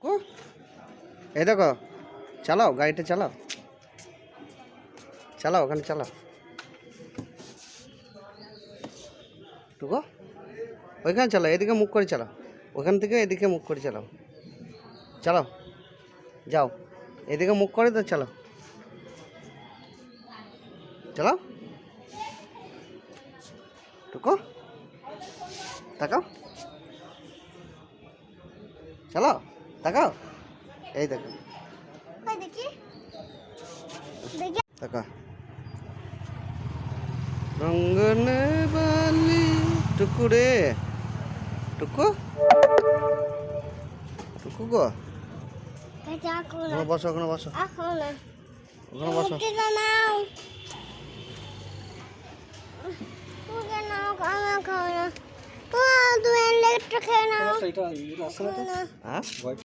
কো এই দেখো, চালাও গাড়িটা, চালাও চালাও, ওখানে চালাও টুকো, ওইখানে চালাও, এদিকে মুখ করে চালাও, ওখান থেকে এদিকে মুখ করে চালাও, চালাও, যাও এদিকে মুখ করে তো চালাও, চালাও টুকো, তাকাও, চালাও, তাকাও, এই দেখো, তাকা রঙ্গনে বালি টুকু রে, টুকু টুকু গো, ওখানে বসো, ওখানে বসো, ওখানে বসো, তুমি হ্যাঁ